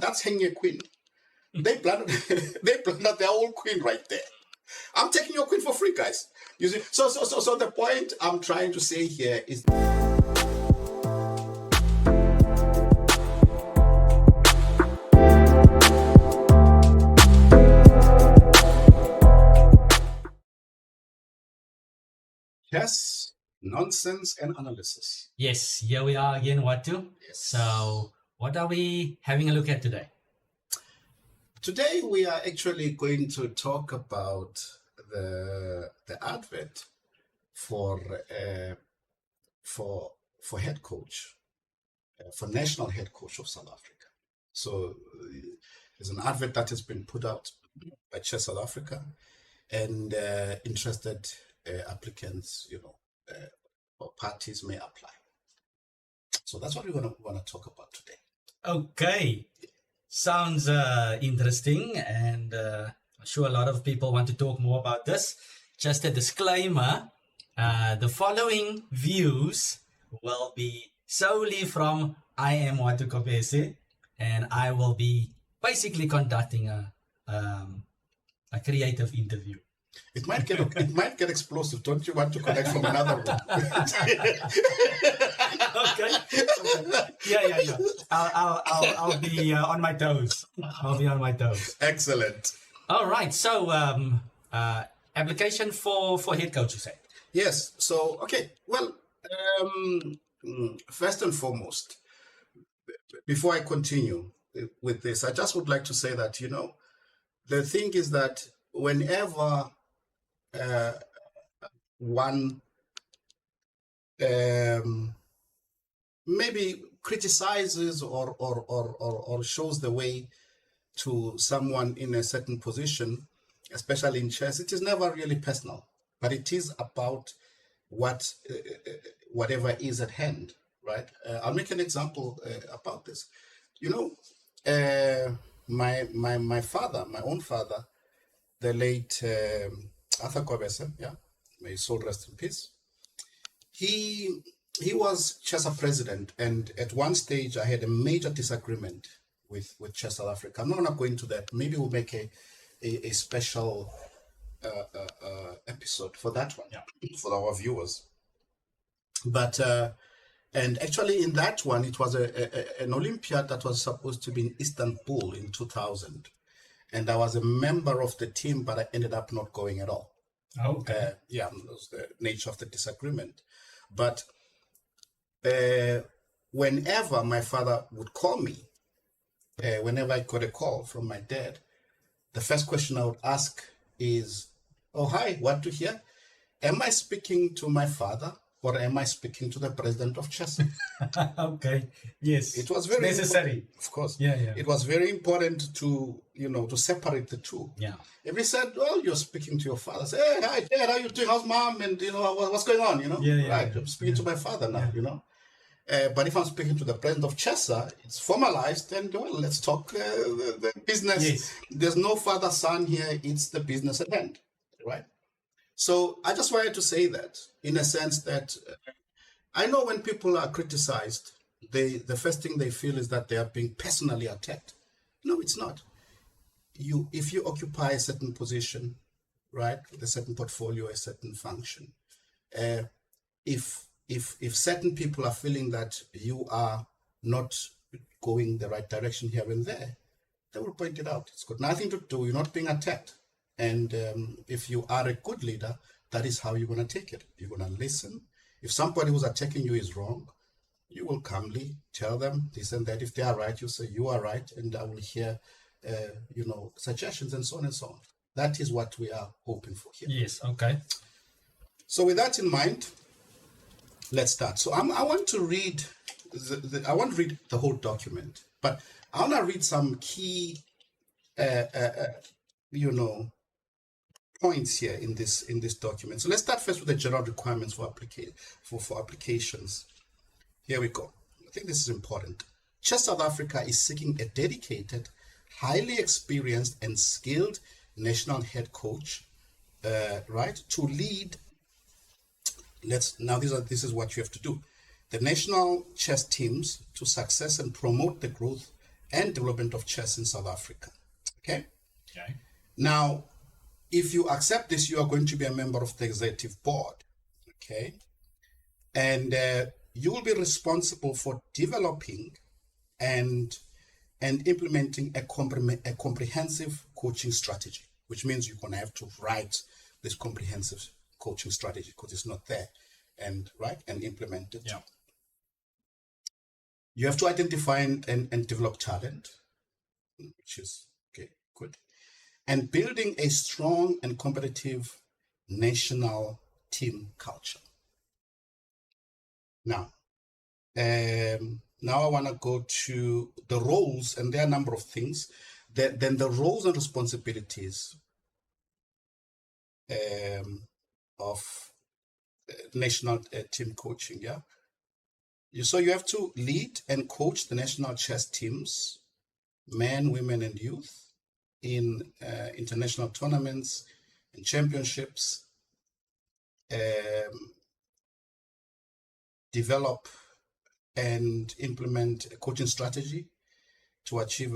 that's hanging a queen. They planted their own queen right there. I'm taking your queen for free, guys. You see, so the point I'm trying to say here is chess, nonsense, and analysis. Yes, here we are again, Watu. Yes. So, what are we having a look at today? Today we are actually going to talk about the advert for head coach, for national head coach of South Africa. So there's an advert that has been put out by Chess South Africa, and interested applicants, or parties may apply. So that's what we're going to talk about today. Okay. Sounds interesting, and I'm sure a lot of people want to talk more about this. Just a disclaimer, the following views will be solely from I am Watu Kobese, and I will be basically conducting a creative interview. It might get explosive. Don't you want to connect from another room? Okay. Yeah. I'll be on my toes. Excellent. All right. So, application for head coach, you say? Yes. So, okay. Well, first and foremost, before I continue with this, I just would like to say that, the thing is that whenever one maybe criticizes or shows the way to someone in a certain position, especially in chess, it is never really personal, but it is about whatever is at hand, right? I'll make an example about this. My father, my own father, the late Watu Kobese, may his soul rest in peace. He was chessa president, and at one stage I had a major disagreement with Chess South Africa. I'm not going to go into that. Maybe we'll make a special episode for that one, for our viewers. But and actually in that one, it was an Olympiad that was supposed to be in Istanbul in 2000. And I was a member of the team, but I ended up not going at all. Okay. That was the nature of the disagreement. But whenever my father would call me, whenever I got a call from my dad, the first question I would ask is, "Oh, hi, Watu here. Am I speaking to my father, or am I speaking to the president of chess?" Okay. Yes. It was very necessary. Of course. Yeah. It was very important to separate the two. Yeah. If he said, "Well, you're speaking to your father," say, "Hey, hi, Dad, how you doing? How's mom? And what's going on?" Right. I'm speaking to my father now. But if I'm speaking to the president of Chessa, it's formalized, and let's talk the business. Yes. There's no father-son here. It's the business at hand, right? So I just wanted to say that, in a sense that I know when people are criticized, the first thing they feel is that they are being personally attacked. No, it's not. If you occupy a certain position, right, with a certain portfolio, a certain function, if certain people are feeling that you are not going the right direction here and there, they will point it out. It's got nothing to do. You're not being attacked. And if you are a good leader, that is how you're going to take it. You're going to listen. If somebody who's attacking you is wrong, you will calmly tell them this and that. If they are right, you say you are right, and I will hear, suggestions and so on and so on. That is what we are hoping for here. Yes. Okay. So with that in mind, let's start. So I want to read I won't read the whole document, but I want to read some key, points here in this document. So let's start first with the general requirements for applications. Here we go. I think this is important. Chess South Africa is seeking a dedicated, highly experienced and skilled national head coach, right, to lead. This is what you have to do. The national chess teams to success and promote the growth and development of chess in South Africa. Okay. Okay. Now, if you accept this, you are going to be a member of the executive board. Okay. And you will be responsible for developing and implementing a comprehensive coaching strategy, which means you're going to have to write this comprehensive coaching strategy because it's not there, and implement it. Yeah. You have to identify and develop talent, which is okay, good, and building a strong and competitive national team culture. Now, now I want to go to the roles, and there are a number of things. Then the roles and responsibilities of national team coaching. Yeah. So you have to lead and coach the national chess teams, men, women, and youth, in international tournaments and championships. Develop and implement a coaching strategy to achieve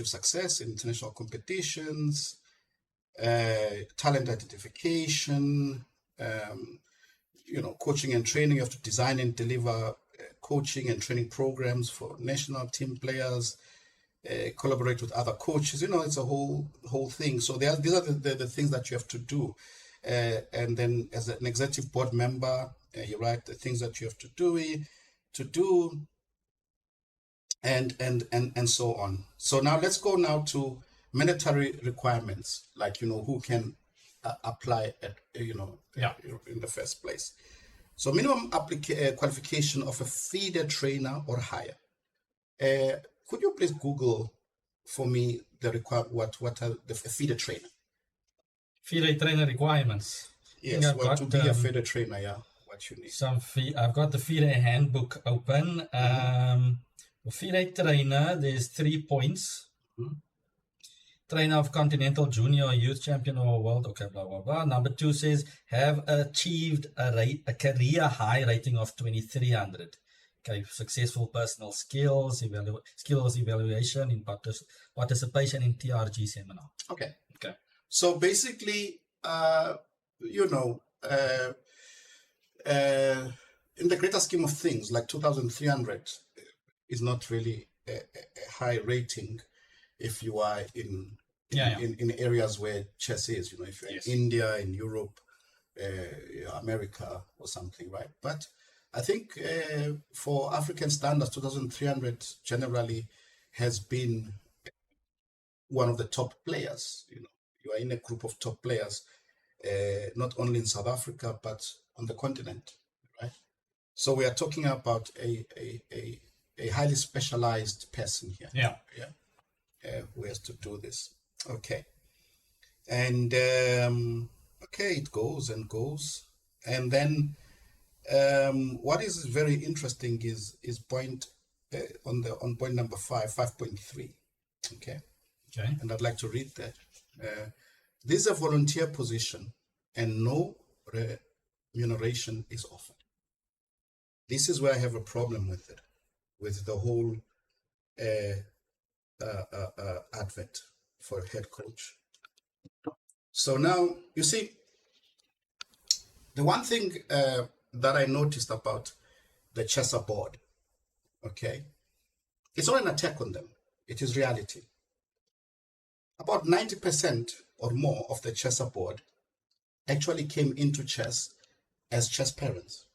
success in international competitions, talent identification, coaching and training. You have to design and deliver coaching and training programs for national team players, collaborate with other coaches. It's a whole thing. So these are the things that you have to do. And then as an executive board member, you write the things that you have to do, and so on. So now let's go now to mandatory requirements, like who can apply at in the first place. So minimum qualification of a feeder trainer or higher. Could you please Google for me what are the feeder trainer? Feeder trainer requirements. Yes, to be a feeder trainer, yeah. What you need. I've got the feeder handbook open. For feeder trainer, there's 3 points. Mm-hmm. Trainer of continental junior youth champion or world, okay, blah blah blah. Number 2 says have achieved a career high rating of 2300. Okay, successful personal skills evaluation in participation in TRG seminar. Okay. So basically, in the greater scheme of things, like 2,300 is not really a high rating if you are in areas where chess is. If you're in India, in Europe, America, or something, right? But I think for African standards, 2,300 generally has been one of the top players. You are in a group of top players, not only in South Africa but on the continent, right? So we are talking about a highly specialized person here. Who has to do this? Okay, and it goes and goes, and then what is very interesting is point on point number 5.3. Okay, and I'd like to read that. This is a volunteer position and no remuneration is offered. This is where I have a problem with it, with the whole advert for a head coach. So now, you see, the one thing that I noticed about the chessa board, okay, it's not an attack on them, it is reality. About 90% or more of the chessa board actually came into chess as chess parents.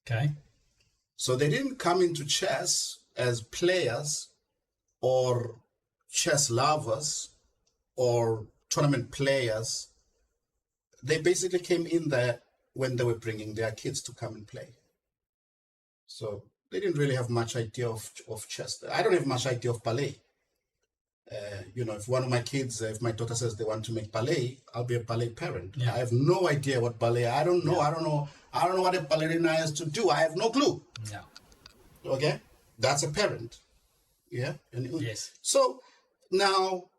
Okay. So they didn't come into chess as players or chess lovers or tournament players. They basically came in there when they were bringing their kids to come and play. So they didn't really have much idea of chess. I don't have much idea of ballet. If one of my kids, if my daughter says they want to make ballet, I'll be a ballet parent. I have no idea what ballet. I don't know. I don't know what a ballerina has to do. I have no clue. Okay, that's a parent. Yes. So now,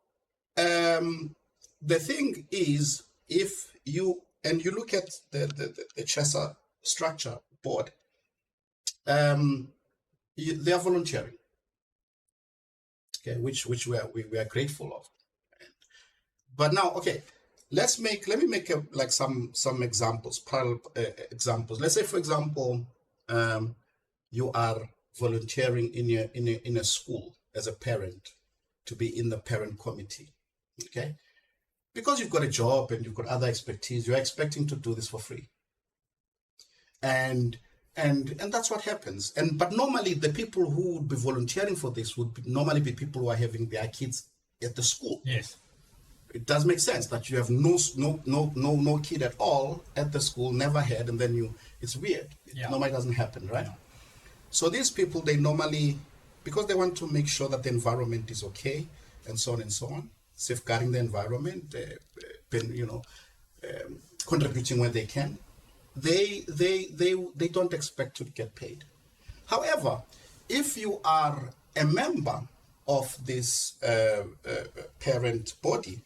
the thing is, if you look at the chessa structure board, they are volunteering. okay, which we are grateful of. But now, okay, let me make some examples, parallel examples. Let's say, for example, you are volunteering in a school as a parent to be in the parent committee, okay? Because you've got a job and you've got other expertise, you're expecting to do this for free. And that's what happens. But normally the people who would be volunteering for this would normally be people who are having their kids at the school. Yes. It does make sense that you have no kid at all at the school, never had, and then it's weird. It normally doesn't happen, right? Yeah. So these people, they normally, because they want to make sure that the environment is okay, and so on, safeguarding the environment, contributing where they can, they don't expect to get paid. However, if you are a member of this parent body,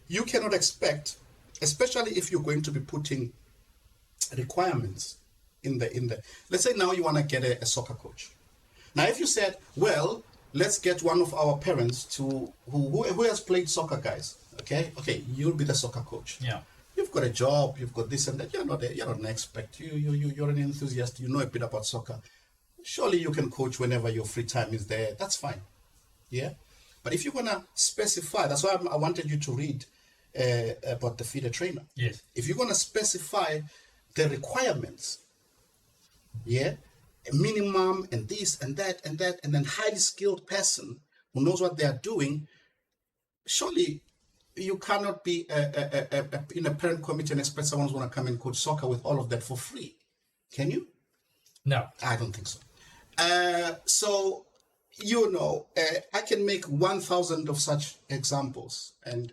you cannot expect, especially if you're going to be putting requirements in the. Let's say now you want to get a soccer coach. Now, if you said, well, let's get one of our parents to who has played soccer, guys. Okay, you'll be the soccer coach. Yeah. You've got a job, you've got this and that. You're not an expert. You're an enthusiast. You know a bit about soccer. Surely you can coach whenever your free time is there. That's fine. Yeah. But if you're gonna specify, that's why I wanted you to read about the feeder trainer. Yes. If you're gonna specify the requirements, yeah, a minimum and this and that and that, and then highly skilled person who knows what they are doing, surely you cannot be in a parent committee and expect someone who's gonna come and coach soccer with all of that for free. Can you? No. I don't think so. So. I can make 1,000 of such examples, and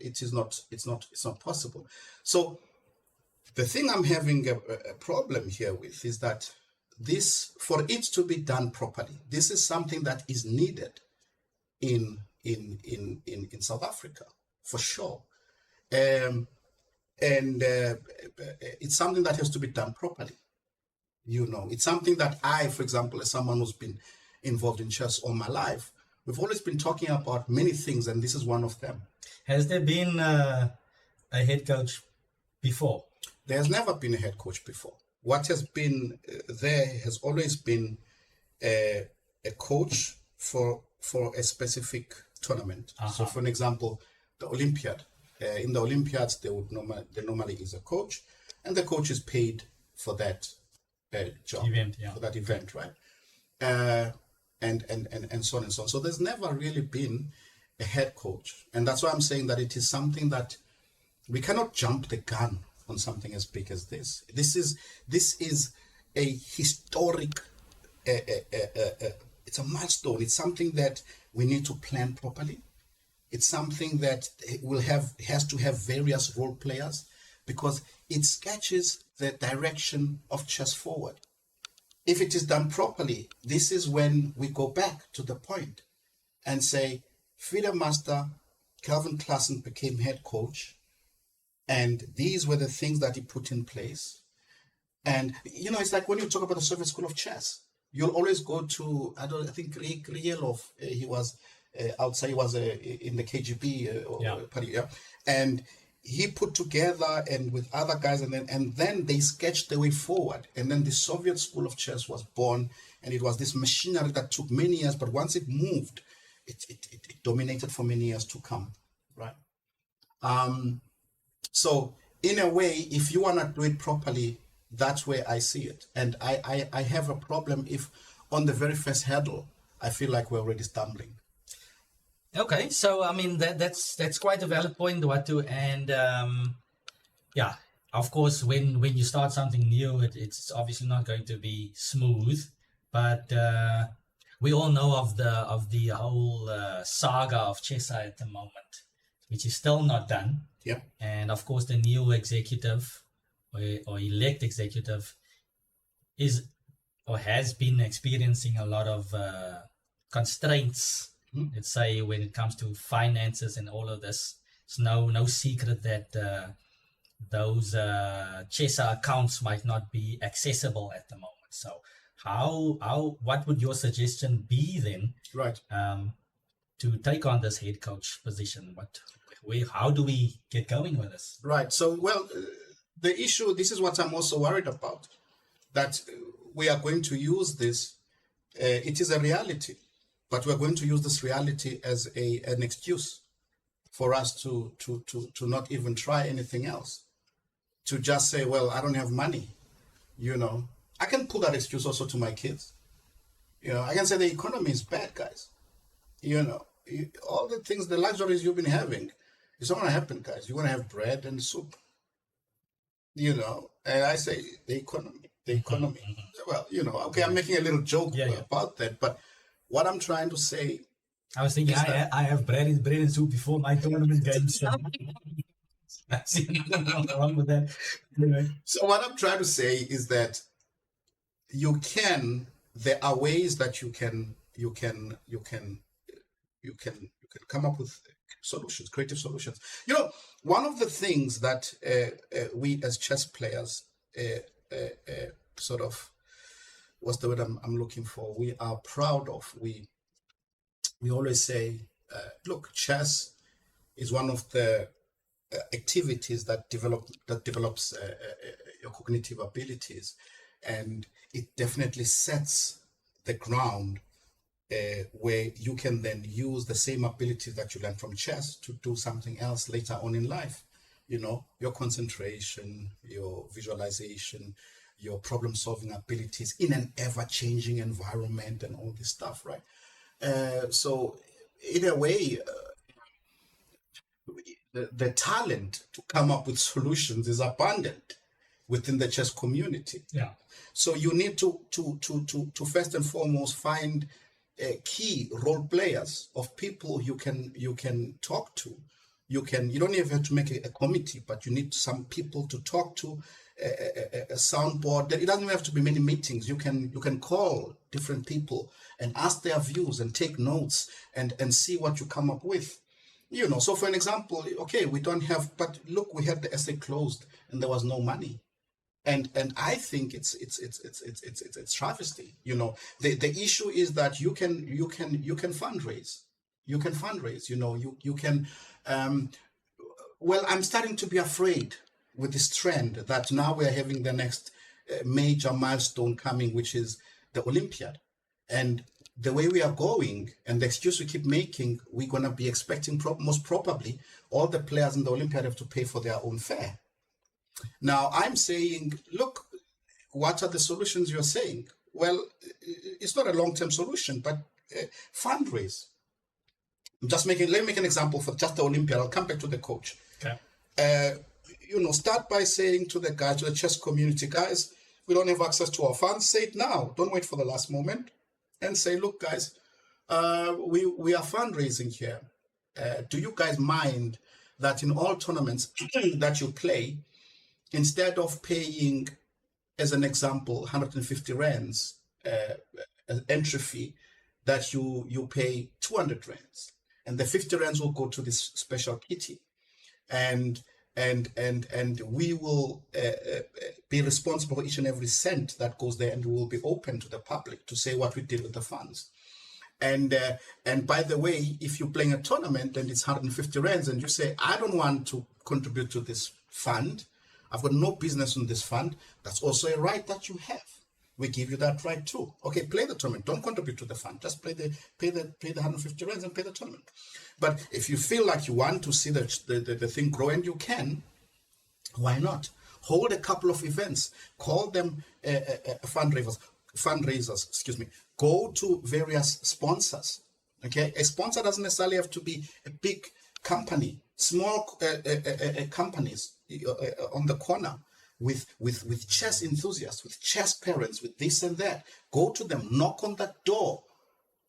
it's not possible. So the thing I'm having a problem here with is that this, for it to be done properly, this is something that is needed in South Africa for sure, and it's something that has to be done properly. It's something that I, for example, as someone who's been involved in chess all my life, we've always been talking about many things, and this is one of them. Has there been a head coach before? There has never been a head coach before. What has been there has always been a coach for a specific tournament. Uh-huh. So, for an example, the Olympiad. In the Olympiads, there normally is a coach, and the coach is paid for that job, for that event, right? And so on and so on. So there's never really been a head coach. And that's why I'm saying that it is something that we cannot jump the gun on something as big as this. This is a historic, it's a milestone. It's something that we need to plan properly. It's something that has to have various role players, because it sketches the direction of chess forward. If it is done properly, this is when we go back to the point and say, FIDE master Calvin Klaasen became head coach, and these were the things that he put in place. And, it's like when you talk about the Soviet School of Chess, you'll always go to, I think Ryelov, he was outside, he was in the KGB party, and he put together and with other guys, and then they sketched the way forward, and then the Soviet School of Chess was born, and it was this machinery that took many years, but once it moved, it dominated for many years to come, right? So in a way, if you want to do it properly, that's where I see it, and I have a problem if on the very first hurdle I feel like we're already stumbling. Okay, so I mean that's quite a valid point, Watu, and of course when you start something new, it's obviously not going to be smooth, but we all know of the whole saga of chessa at the moment, which is still not done. Yeah, and of course the new executive or elect executive is or has been experiencing a lot of constraints. Let's say when it comes to finances and all of this, it's no secret that those chessa accounts might not be accessible at the moment. So what would your suggestion be then? Right. to take on this head coach position? How do we get going with this? Right. So, well, the issue, this is what I'm also worried about, that we are going to use this. It is a reality, but we're going to use this reality as an excuse for us to not even try anything else. To just say, well, I don't have money. I can put that excuse also to my kids. I can say the economy is bad, guys. All the things, the luxuries you've been having, it's not going to happen, guys. You're going to have bread and soup. And I say the economy. Well, okay, I'm making a little joke about that, but what I'm trying to say, I was thinking, I have bread and soup before my tournament games. That's nothing wrong with that. Anyway. So what I'm trying to say is that there are ways that you can come up with solutions, creative solutions. One of the things that we as chess players sort of, what's the word I'm looking for? We are proud of. We always say, look, chess is one of the activities that develops your cognitive abilities, and it definitely sets the ground where you can then use the same abilities that you learn from chess to do something else later on in life. Your concentration, your visualization, your problem-solving abilities in an ever-changing environment and all this stuff, right? So in a way, the talent to come up with solutions is abundant within the chess community. Yeah. So you need to first and foremost find key role players of people you can talk to. You don't even have to make a committee, but you need some people to talk to, a soundboard. It doesn't have to be many meetings. You can call different people and ask their views and take notes and see what you come up with. So for an example, okay, we don't have, but look, we had the essay closed and there was no money. And I think it's travesty. The issue is that you can fundraise. You can fundraise. You can. Well, I'm starting to be afraid with this trend that now we're having the next major milestone coming, which is the Olympiad, and the way we are going and the excuse we keep making, we're going to be expecting most probably all the players in the Olympiad have to pay for their own fare. Now, I'm saying, look, what are the solutions you're saying? Well, it's not a long-term solution, but fundraise. Let me make an example for just the Olympiad. I'll come back to the coach. Okay. Start by saying to the guys, to the chess community, guys, we don't have access to our funds. Say it now. Don't wait for the last moment. And say, look, guys, we are fundraising here. Do you guys mind that in all tournaments that you play, instead of paying, as an example, 150 rands as entry fee, that you pay 200 rands, and the 50 rands will go to this special kitty, and we will be responsible for each and every cent that goes there, and we will be open to the public to say what we did with the funds. And by the way, if you're playing a tournament and it's 150 rands and you say, I don't want to contribute to this fund, I've got no business in this fund, that's also a right that you have. We give you that right too. Okay, play the tournament. Don't contribute to the fund. Just pay the 150 rands and pay the tournament. But if you feel like you want to see the thing grow, and you can, why not? Hold a couple of events. Call them fundraisers. Excuse me. Go to various sponsors. Okay, a sponsor doesn't necessarily have to be a big company. Small companies on the corner with chess enthusiasts, with chess parents, with this and that. Go to them, knock on that door.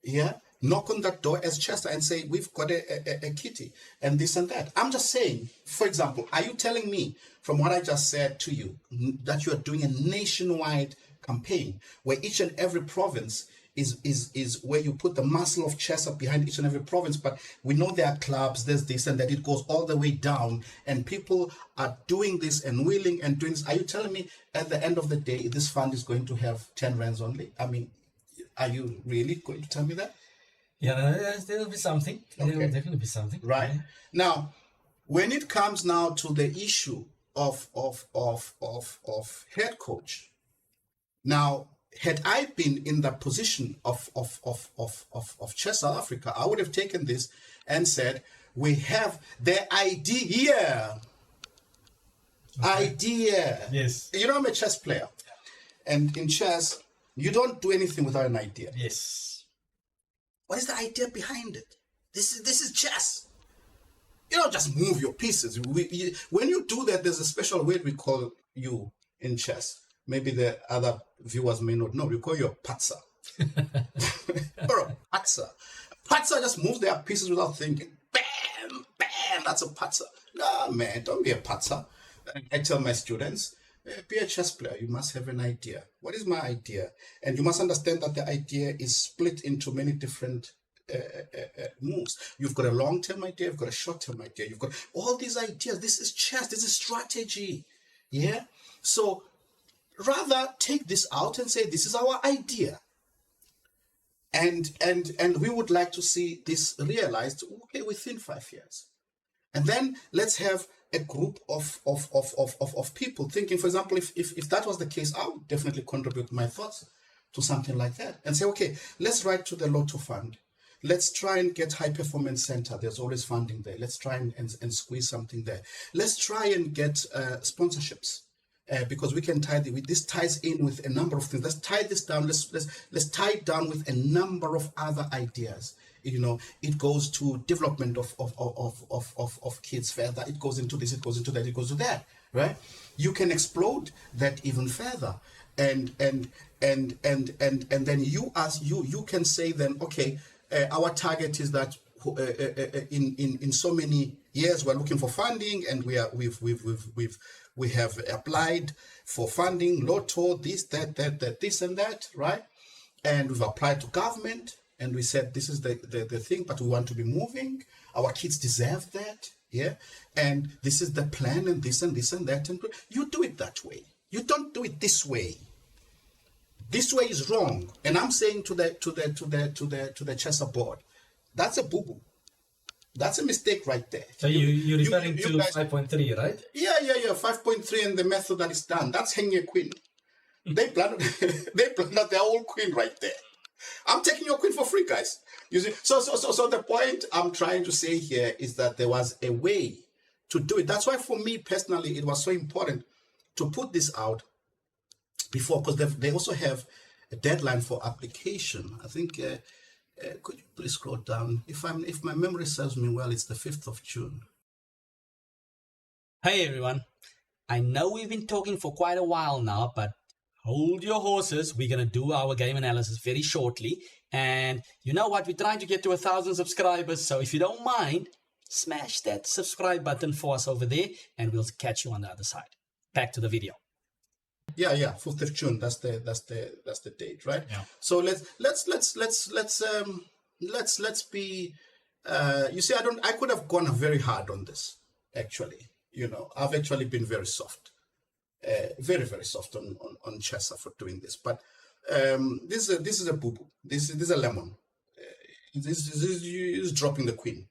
Yeah, knock on that door as chess and say, we've got a kitty and this and that. I'm just saying, for example, are you telling me from what I just said to you that you are doing a nationwide campaign where each and every province is where you put the muscle of chess up behind each and every province, but we know there are clubs, there's this and that, it goes all the way down, and people are doing this and willing and doing this. Are you telling me at the end of the day, this fund is going to have 10 rands only? I mean, are you really going to tell me that? Yeah, there'll be something. There will Okay. definitely be something. Right. Yeah. Now, when it comes now to the issue of head coach, now, had I been in the position of Chess South Africa, I would have taken this and said, we have the idea. Idea. Yes. You know, I'm a chess player. And in chess, you don't do anything without an idea. Yes. What is the idea behind it? This is chess. You don't just move your pieces. When you do that, there's a special word we call you in chess. Maybe the other viewers may not know. We call you a patser. Or a patser. Patser just moves their pieces without thinking. Bam, bam, that's a patser. No, man, don't be a patser. I tell my students, be a chess player. You must have an idea. What is my idea? And you must understand that the idea is split into many different moves. You've got a long-term idea, you've got a short-term idea, you've got all these ideas. This is chess, this is strategy. Yeah? So rather take this out and say, this is our idea. And we would like to see this realized, okay, within 5 years. And then let's have a group of people thinking, for example, if that was the case, I would definitely contribute my thoughts to something like that and say, okay, let's write to the Lotto Fund. Let's try and get High Performance Center. There's always funding there. Let's try and squeeze something there. Let's try and get sponsorships because we can this ties in with a number of things. Let's tie this down. Let's tie it down with a number of other ideas. You know, it goes to development of kids further. It goes into this. It goes into that. It goes to that. Right? You can explode that even further, and then you can say then, okay. Our target is that in so many years we're looking for funding, and we have applied for funding, Lotto, this, that, this and that, right? And we've applied to government, and we said this is the thing, but we want to be moving. Our kids deserve that, yeah. And this is the plan, and this and this and that, and you do it that way. You don't do it this way. This way is wrong, and I'm saying to the chessa board, that's a boo-boo. That's a mistake right there. So you're referring to 5.3, right? Yeah. 5.3 and the method that is done. That's hanging a queen. They planted their whole queen right there. I'm taking your queen for free, guys. You see, so the point I'm trying to say here is that there was a way to do it. That's why for me personally, it was so important to put this out before, because they also have a deadline for application. I think, could you please scroll down? If my memory serves me well, it's the 5th of June. Hey everyone, I know we've been talking for quite a while now, but hold your horses. We're going to do our game analysis very shortly. And you know what? We're trying to get to 1,000 subscribers. So if you don't mind, smash that subscribe button for us over there, and we'll catch you on the other side. Back to the video. Yeah, 4th of June. That's the date, right? Yeah. So let's be. You see, I could have gone very hard on this. Actually, you know, I've actually been very soft, very soft on chessa for doing this. But this is a boo boo. This is a lemon. This is dropping the queen.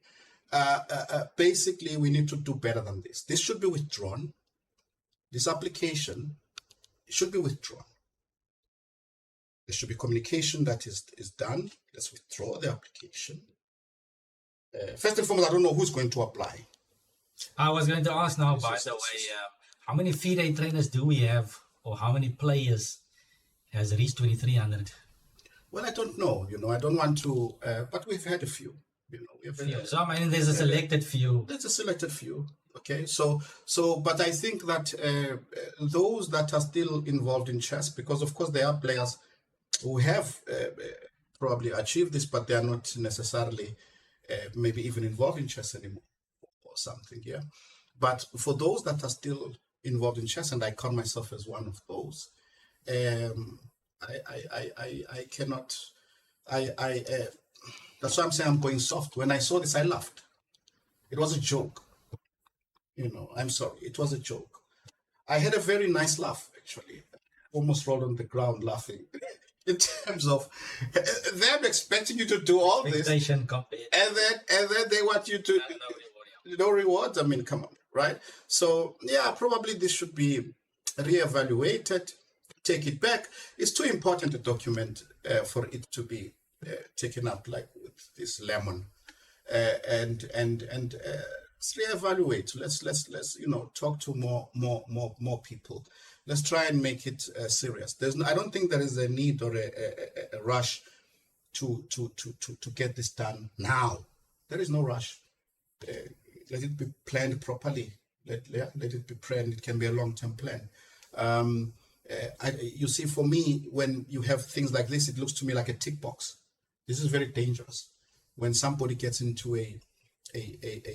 Basically, we need to do better than this. This should be withdrawn. This application should be withdrawn. There should be communication that is done. Let's withdraw the application. First and foremost, I don't know who's going to apply. I was going to ask now, by the way, how many FIDE trainers do we have, or how many players has reached 2,300? Well, I don't know. You know, I don't want to, but we've had a few. You know, So I mean, there's a selected few. There's a selected few. Okay, so, but I think that those that are still involved in chess, because of course there are players who have probably achieved this, but they are not necessarily maybe even involved in chess anymore or something. Yeah, but for those that are still involved in chess, and I count myself as one of those, I cannot. That's why I'm saying I'm going soft. When I saw this, I laughed. It was a joke. You know, I'm sorry. It was a joke. I had a very nice laugh, actually. Almost rolled on the ground laughing. in terms of them expecting you to do all this, Expectation compared. and then they want you to no rewards. I mean, come on, right? So yeah, probably this should be reevaluated. Take it back. It's too important a document for it to be taken up like with this lemon, and let's reevaluate. Let's talk to more people. Let's try and make it serious. I don't think there is a need or a rush to get this done now. There is no rush. Let it be planned properly. Let it be planned. It can be a long-term plan. You see, for me, when you have things like this, it looks to me like a tick box. This is very dangerous. When somebody gets into a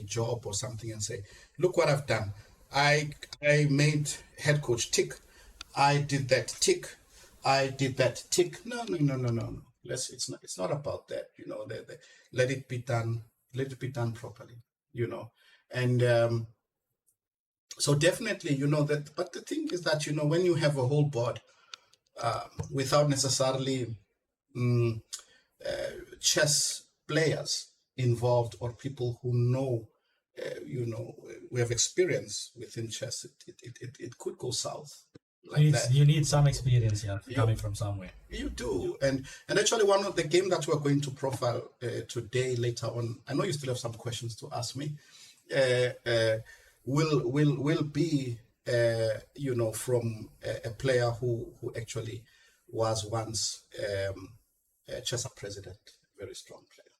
job or something and say, look what I've done. I made head coach tick. I did that tick. I did that tick. No. It's not about that. Let it be done. Let it be done properly. And so definitely, that. But the thing is that when you have a whole board without necessarily chess players involved or people who know, we have experience within chess, it could go south like that. You need some experience coming from somewhere. You do. And actually, one of the game that we're going to profile today, later on, I know you still have some questions to ask me, will be, from a player who actually was once a chessa president, very strong player.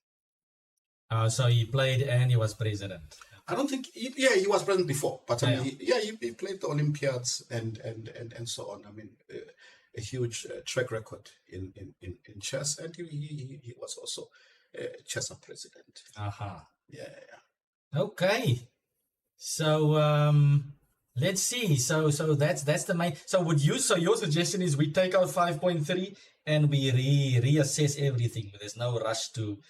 So he played and he was president. I don't think, he was president before, but I mean, he played the Olympiads and so on. I mean, a huge track record in chess, and he was also a chessa president. Yeah. Okay. So let's see. So that's the main. So your suggestion is we take out 5.3 and we reassess everything. There's no rush to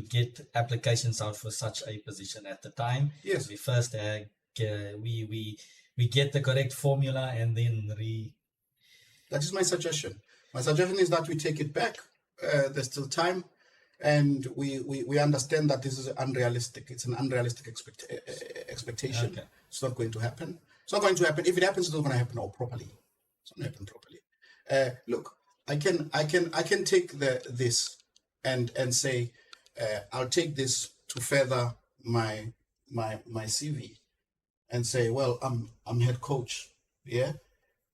get applications out for such a position at the time. Yes. We first we get the correct formula and then That is my suggestion. My suggestion is that we take it back. There's still time, and we understand that this is unrealistic. It's an unrealistic expectation. Okay. It's not going to happen. It's not going to happen. If it happens, it's not going to happen properly. It's not going to happen properly. Look, I can take this and say, I'll take this to further my CV and say, well, I'm head coach, yeah,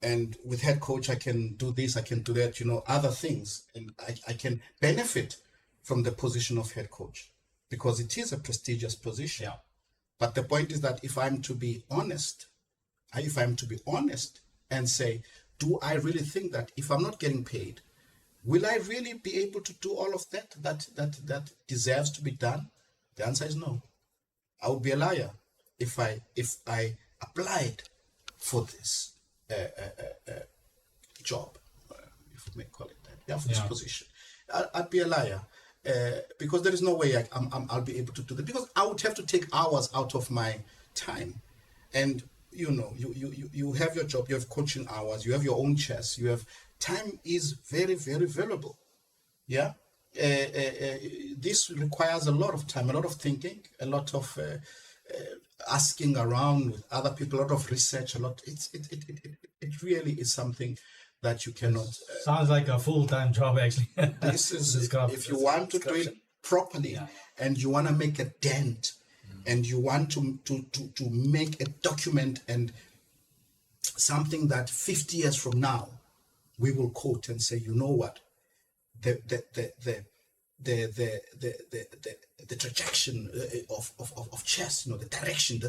and with head coach I can do this, I can do that, other things, and I can benefit from the position of head coach because it is a prestigious position. Yeah. But the point is that if I'm to be honest and say, do I really think that if I'm not getting paid, will I really be able to do all of that deserves to be done? The answer is no. I would be a liar if I applied for this job, if we may call it that, for this position. I'd be a liar because there is no way I'll be able to do that, because I would have to take hours out of my time. And you have your job, you have coaching hours, you have your own chess, you have time is very, very valuable. Yeah. This requires a lot of time, a lot of thinking, a lot of asking around with other people, a lot of research, it really is something that you cannot. Sounds like a full-time job, actually. This is if you want to do it properly, and you want to make a dent, and you want to make a document and something that 50 years from now we will quote and say, you know what, the trajectory of chess, the direction,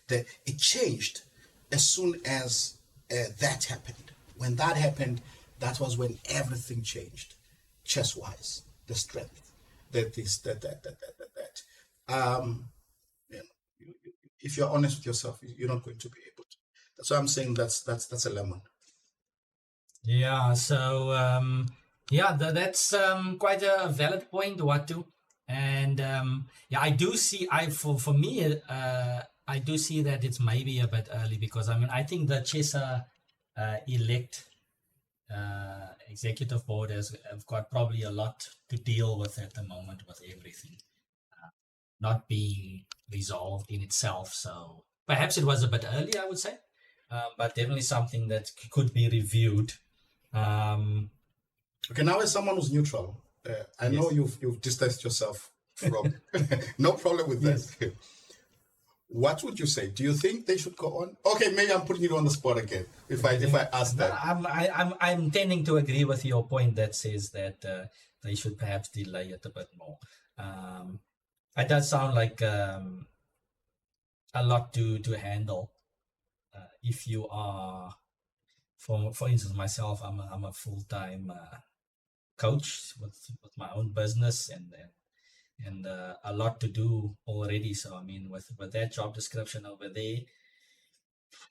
it changed as soon as that happened. When that happened, that was when everything changed, chess-wise, the strength, if you're honest with yourself, you're not going to be able to. That's why I'm saying that's a lemon. Yeah. So that's quite a valid point, Watu. And I do see. For me, I do see that it's maybe a bit early, because I think the chessa elect executive board have got probably a lot to deal with at the moment with everything not being resolved in itself. So perhaps it was a bit early, I would say, but definitely something that could be reviewed. Okay, now as someone who's neutral, I know you've distanced yourself from. No problem with that. What would you say? Do you think they should go on? Okay, maybe I'm putting you on the spot again. If I ask that, I'm tending to agree with your point that says that they should perhaps delay it a bit more. It does sound like a lot to handle if you are, for instance, myself. I'm a full-time coach with my own business and a lot to do already. So I mean, with that job description over there,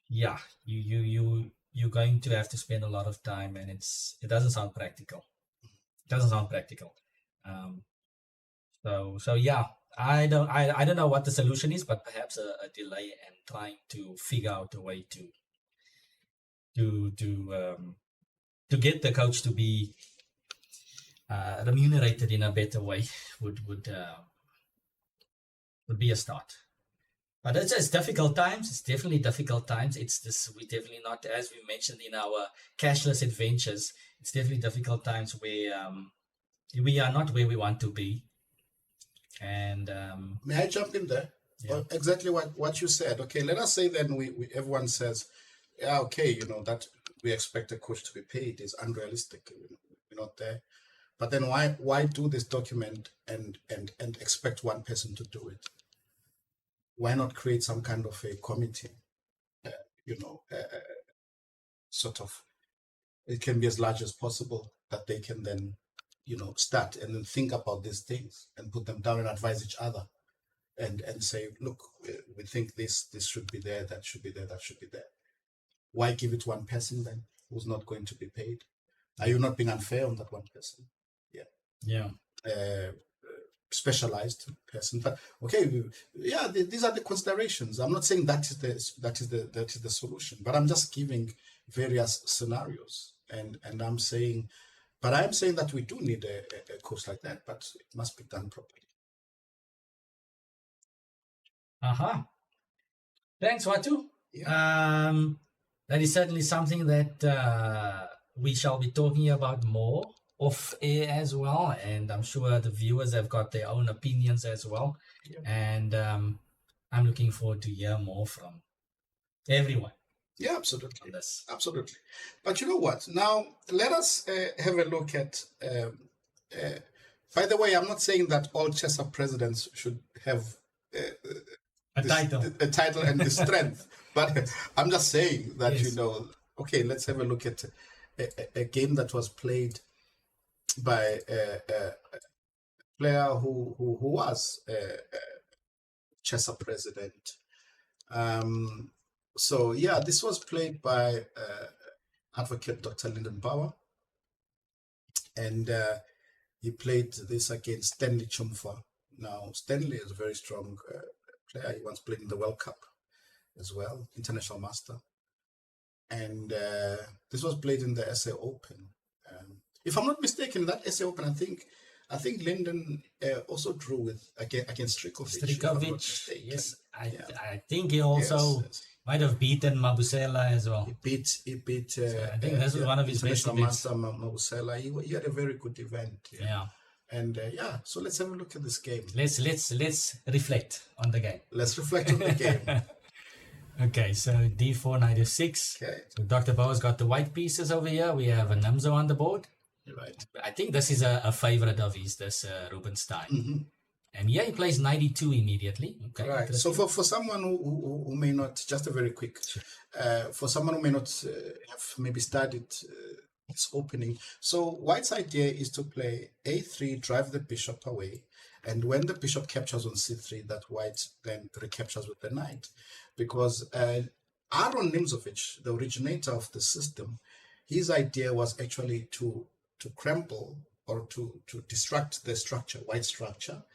yeah, you're going to have to spend a lot of time, and it doesn't sound practical. It doesn't sound practical. So yeah, I don't know what the solution is, but perhaps a delay and trying to figure out a way to get the coach to be remunerated in a better way would be a start. But it's difficult times. It's definitely difficult times. We're definitely not, as we mentioned in our cashless adventures, it's definitely difficult times where we are not where we want to be. And may I jump in there? Yeah. Well, exactly what you said. Okay, let us say then everyone says, yeah, okay, that we expect a coach to be paid is unrealistic. We're not there. But then why do this document and expect one person to do it? Why not create some kind of a committee? Sort of, it can be as large as possible that they can then, start and then think about these things and put them down and advise each other and say, look, we think this should be there, that should be there, that should be there. Why give it to one person then who's not going to be paid? Are you not being unfair on that one person? Yeah. Specialized person, but okay, yeah, these are the considerations. I'm not saying that is the solution, but I'm just giving various scenarios, and I'm saying that we do need a course like that, but it must be done properly. Thanks, Watu. Yeah. That is certainly something that we shall be talking about more off air as well, and I'm sure the viewers have got their own opinions as well. Yeah. And I'm looking forward to hear more from everyone. Yeah, absolutely. Absolutely. But you know what? Now let us have a look at. By the way, I'm not saying that all chessa presidents should have a title and the strength, but I'm just saying that okay, let's have a look at a game that was played by a player who was chessa president. So yeah, this was played by advocate Dr. Lyndon Bauer, and he played this against Stanley Chumfa. Now Stanley is a very strong player. He once played in the World Cup as well, international master, and this was played in the SA Open. If I'm not mistaken, that SA Open, I think Lyndon also drew with against Strikovic. Yes, I think he also might have beaten Mabusela as well. He beat. So I think this was one of his best events. Master Mabusela. He had a very good event. Yeah. And so let's have a look at this game. Let's reflect on the game. Let's reflect on the game. Okay, so D4, knight f6. Okay. So Dr. Bauer's got the white pieces over here. We have a Namzo on the board. Right. I think this is a favorite of his, this Rubinstein. Mm-hmm. And he plays knight e2 immediately. Okay, right. So for someone who may not, just a very quick, for someone who may not have maybe studied its opening. So White's idea is to play a3, drive the bishop away. And when the bishop captures on c3, that White then recaptures with the knight. Because Aaron Nimzovich, the originator of the system, his idea was actually to crumble or to destruct the structure, white structure,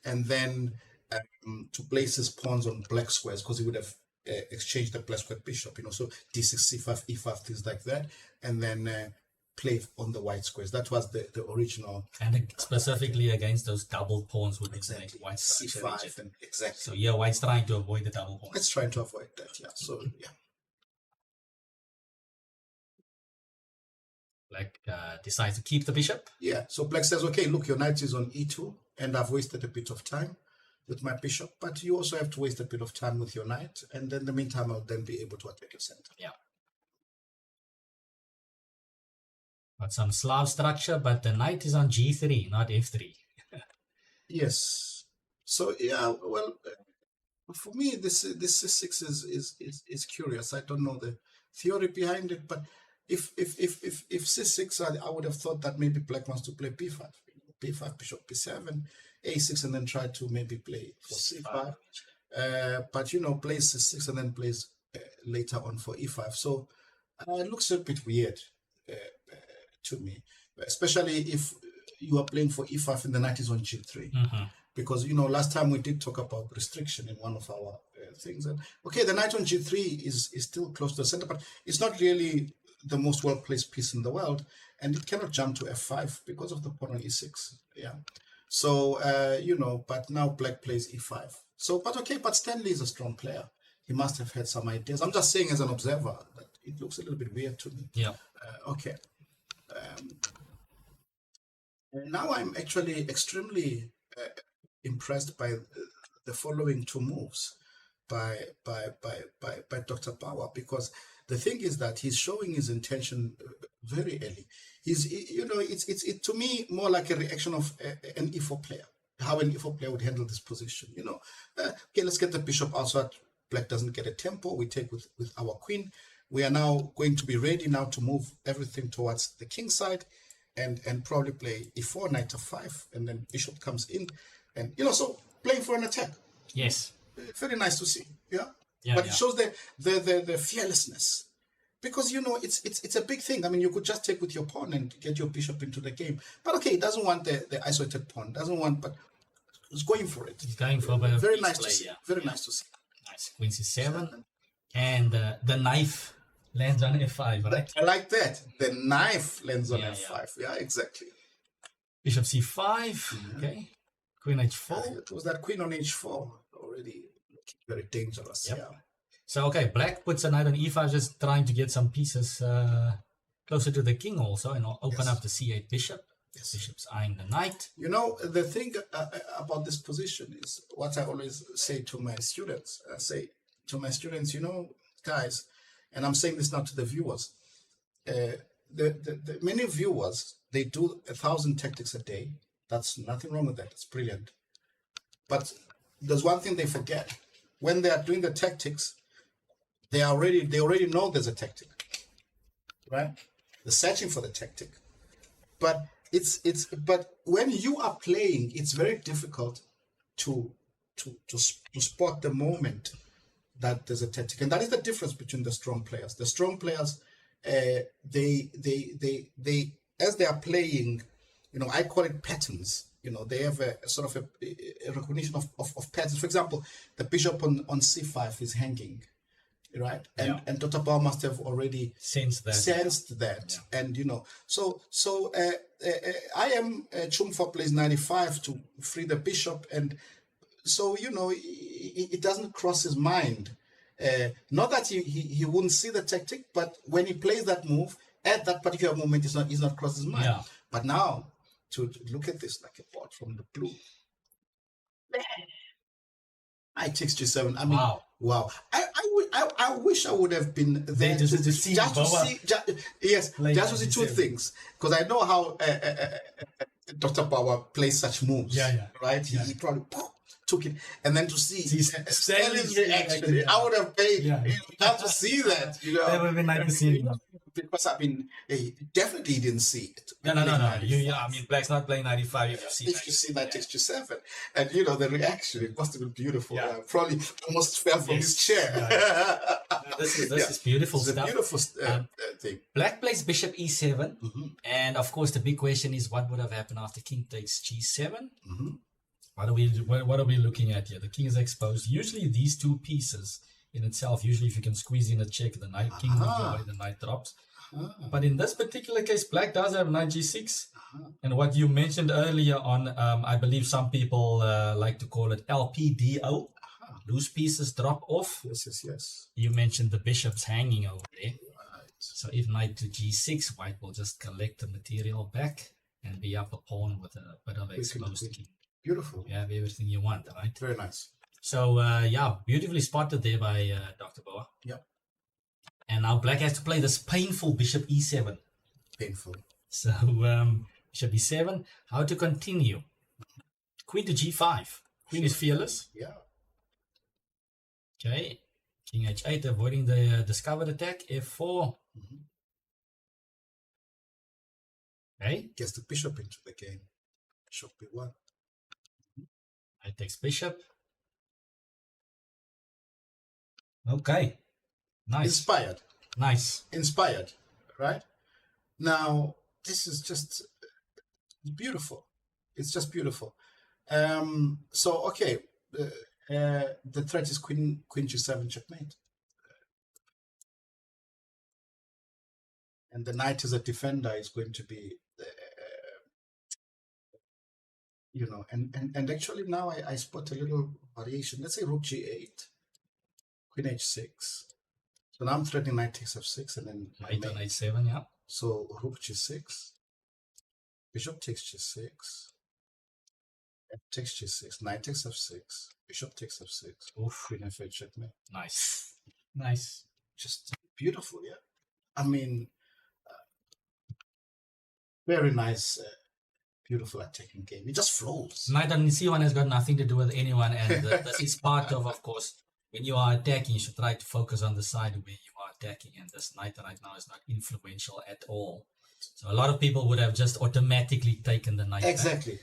and then to place his pawns on black squares, because he would have exchanged the black square bishop, so d6, c5, e5, things like that, and then play on the white squares. That was the original. And specifically against those double pawns with Exactly. white C5 and exactly. So yeah, white's trying to avoid the double pawns. Let's try to avoid that. Yeah. So yeah. Black decides to keep the bishop. Yeah. So black says, okay, look, your knight is on e2, and I've wasted a bit of time with my bishop, but you also have to waste a bit of time with your knight, and then in the meantime, I'll then be able to attack your center. Yeah. Got some Slav structure, but the knight is on g3, not f3. Yes. So yeah, well, for me, this c6 is curious. I don't know the theory behind it, but if c6, I would have thought that maybe black wants to play b5, b5, bishop b7, a6, and then try to maybe play for c5. But plays c6 and then plays later on for e5. So it looks a bit weird to me, especially if you are playing for e5 and the knight is on g3. Because last time we did talk about restriction in one of our things. And okay, the knight on g3 is still close to the center, but it's not really the most well-placed piece in the world, and it cannot jump to f5 because of the pawn on e6. Yeah. So but now black plays e5. So, but Stanley is a strong player. He must have had some ideas. I'm just saying as an observer that it looks a little bit weird to me. Yeah. Okay. Now I'm actually extremely impressed by the following two moves by Dr. Bauer, because the thing is that he's showing his intention very early. It's to me more like a reaction of an e4 player, how an e4 player would handle this position. Okay, let's get the bishop out so that black doesn't get a tempo. We take with our queen. We are now going to be ready now to move everything towards the king side, and probably play e4, knight f5, and then bishop comes in, and so playing for an attack. Yes. Very nice to see. Yeah. But it shows the fearlessness, because it's a big thing. I mean, you could just take with your pawn and get your bishop into the game, but okay, it doesn't want the isolated pawn. But it's going for it. He's going for a bit of very nice play, to see. yeah. Very nice to see. Nice. Queen c7, and the knife lands on f5, right? I like that. The knife lands on Yeah, f5. Yeah, exactly. Bishop c5. Okay. Queen h4. It was that queen on h4 already looking very dangerous. Yep. Yeah. So okay, black puts a knight on e5, just trying to get some pieces closer to the king also, and open up the c8 bishop. Yes. Bishop's eyeing the knight. The thing about this position is what I always say to my students. I say to my students, guys, and I'm saying this now to the viewers. The many viewers, they do 1,000 tactics a day. That's nothing wrong with that. It's brilliant. But there's one thing they forget. When they are doing the tactics, they already know there's a tactic, right? They're searching for the tactic. But but when you are playing, it's very difficult to spot the moment that there's a tactic, and that is the difference between the strong players. The strong players, they as they are playing, I call it patterns. They have a sort of a recognition of patterns. For example, the bishop on c5 is hanging, right? And Dr. Bauer must have already sensed that. Yeah. And so I am Chumfa plays 95 to free the bishop, and so it doesn't cross his mind. Not that he wouldn't see the tactic, but when he plays that move at that particular moment, it's not cross his mind. Yeah. But now to look at this like a bot from the blue. I takes G7. I mean, wow. I wish I would have been there just to see two things, because I know how Dr. Bauer plays such moves. Yeah. Right? Yeah. He probably took it, and then to see Stanley's reaction, I would have paid just to see that. That would have been nice to see. Because definitely didn't see it. No. Black's not playing 95 if you see that takes G7, and the reaction, it must have been beautiful. Yeah. Probably almost fell from his chair. This is beautiful stuff. It's a beautiful thing. Black plays bishop e7, and of course the big question is what would have happened after king takes g7. What are we looking at here? The king is exposed. Usually these two pieces in itself. Usually, if you can squeeze in a check, the knight king moves away, the knight drops. But in this particular case, black does have knight g6. And what you mentioned earlier on, I believe some people like to call it LPDO. Loose pieces drop off. Yes. You mentioned the bishop's hanging over there. Right. So if knight to g6, white will just collect the material back and be up a pawn with a bit of exposed king. Beautiful. You have everything you want, right? Very nice. So, yeah, beautifully spotted there by Dr. Boa. Yeah. And now black has to play this painful bishop e7. Painful. So, bishop e7. How to continue? Queen to g5. Queen is fearless. Yeah. Okay. King h8, avoiding the discovered attack. f4. Okay. Gets the bishop into the game. Bishop b1. Knight takes bishop. Okay. Nice. Inspired. Nice. Inspired. Right? Now, this is just beautiful. It's just beautiful. So, okay. The threat is queen g7 checkmate. And the knight as a defender is going to be, and actually now I spot a little variation. Let's say rook g8, queen h6. So now I'm threatening knight takes f6 and then Knight on h7, yeah. So rook g6, bishop takes g6, takes g6, knight takes f6, bishop takes f6, queen f8 checkmate. Nice. Nice. Just beautiful, yeah. I mean, very nice, beautiful attacking game. It just flows. Knight on c1 has got nothing to do with anyone, and this is part of course, when you are attacking, you should try to focus on the side where you are attacking, and this knight right now is not influential at all. So a lot of people would have just automatically taken the knight. Exactly.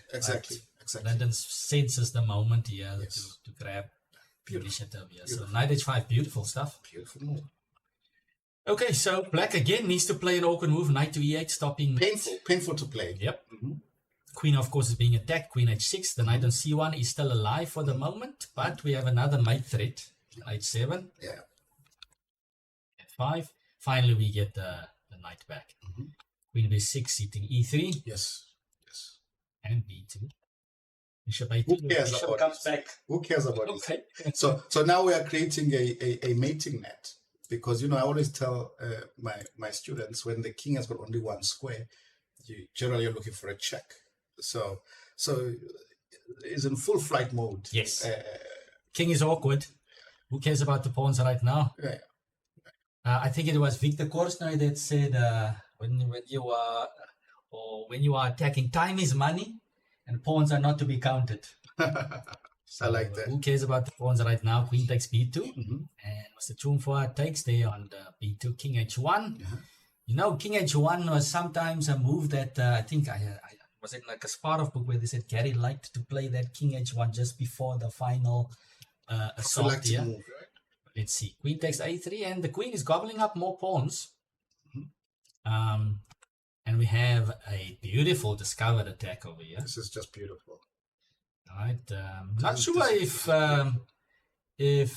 London senses the moment here to grab the initiative here. So knight h5, beautiful stuff. Beautiful move. Okay, so black again needs to play an awkward move, knight to e8, stopping. Painful to play. Yep. Queen, of course, is being attacked. Queen h6. The knight on c1 is still alive for the moment, but we have another knight threat. h7. Yeah. f5. Finally, we get the knight back. Queen b6, sitting e3. Yes. And b2. Bishop a2. Who cares Bishop about comes this? back. Who cares about Okay. it? So now we are creating a mating net, because I always tell my students, when the king has got only one square, you generally are looking for a check. So it's in full flight mode. Yes. King is awkward. Who cares about the pawns right now? Yeah. I think it was Victor Korsner that said, when you are attacking, time is money, and pawns are not to be counted. I like that. Who cares about the pawns right now? Queen takes b2, and Mr. Chumfua takes there on the b2, king h1. King h1 was sometimes a move that I think I was in like a Kasparov book where they said Gary liked to play that king h1 just before the final assault here. Move, right? Let's see. Queen takes a3, and the queen is gobbling up more pawns. And we have a beautiful discovered attack over here. This is just beautiful. All right. Not sure if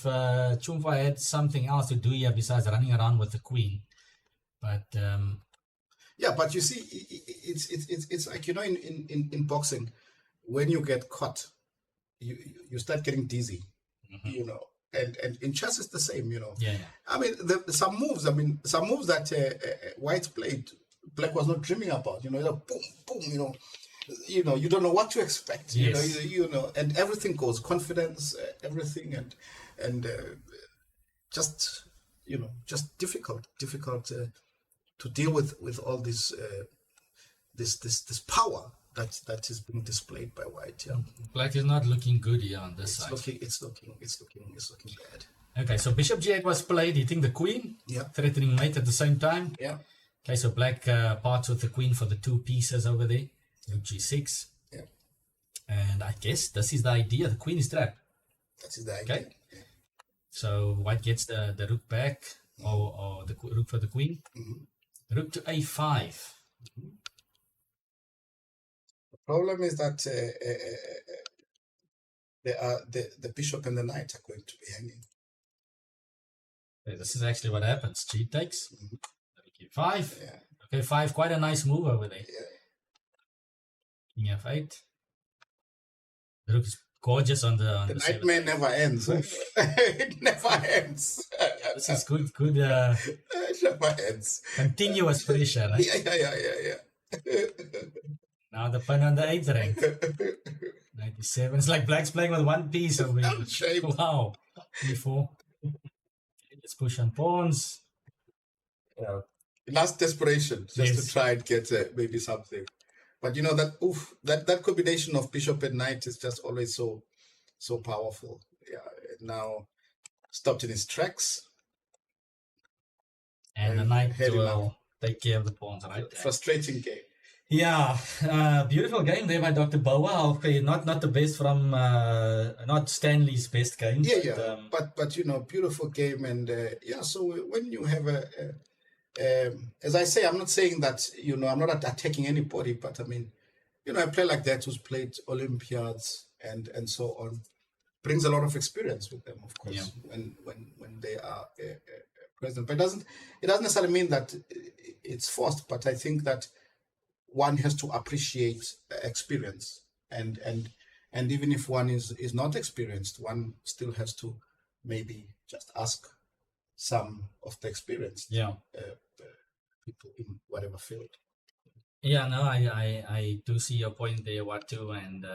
Chumfa had something else to do here besides running around with the queen, but yeah. But you see, it's like in boxing, when you get caught, you start getting dizzy. And in chess it's the same. Yeah. I mean, some moves that White played, Black was not dreaming about. Boom, boom. You don't know what to expect. Yes. And everything goes confidence, everything, and just difficult to deal with all this power that is being displayed by White. Yeah. Black is not looking good here on this side. It's looking bad. Okay, so bishop g8 was played, hitting the queen, threatening mate at the same time. Yeah. Okay, so black parts with the queen for the two pieces over there. Rook g6. Yeah. And I guess this is the idea. The queen is trapped. That is the idea. Okay. Yeah. So white gets the rook back, or the rook for the queen. Rook to a5. The problem is that the bishop and the knight are going to be hanging. Okay, this is actually what happens. G takes. King 5. Yeah. Okay, 5. Quite a nice move over there. Yeah. King F8. The rook is gorgeous on the nightmare 7. never ends. It never ends. This is good. It never ends. Continuous pressure, right? Yeah. Now the pin on the 8th rank. 97. It's like Black's playing with one piece over here. Shame. Wow. E4. Let's push on pawns. Yeah. Last desperation, just to try and get maybe something. But that combination of bishop and knight is just always so powerful. Yeah. Now stopped in his tracks. And the knight will take care of the pawns, right? Frustrating game. Yeah, beautiful game there by Dr. Boa. Okay, not the best from not Stanley's best game. Yeah, but beautiful game, and So when you have as I say, I'm not saying that I'm not attacking anybody, but I mean, a player like that who's played Olympiads and so on brings a lot of experience with them, of course, when they are present. But it doesn't necessarily mean that it's forced. But I think that one has to appreciate experience, and even if one is not experienced, one still has to maybe just ask some of the experienced people in whatever field. Yeah, no, I do see your point there, Watu. And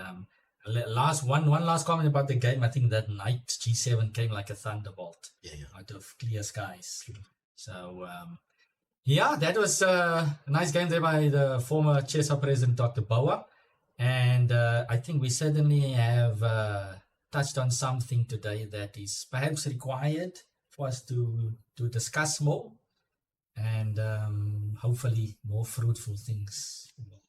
one last comment about the game. I think that knight G7 came like a thunderbolt out of clear skies. So that was a nice game there by the former chessa president, Dr. Boa. And I think we certainly have touched on something today that is perhaps required for us to discuss more, and hopefully more fruitful things will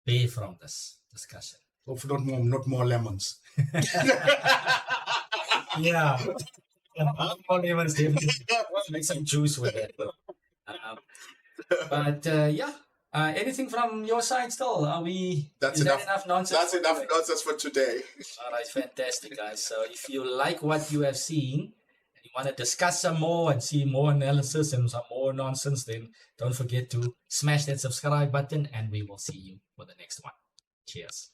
bear from this discussion. Hopefully not more lemons. Yeah. More lemons, definitely. Make some juice with it. Anything from your side still? That's enough nonsense? That's enough nonsense for today. All right, fantastic, guys. So if you like what you have seen and you want to discuss some more and see more analysis and some more nonsense, then don't forget to smash that subscribe button, and we will see you for the next one. Cheers.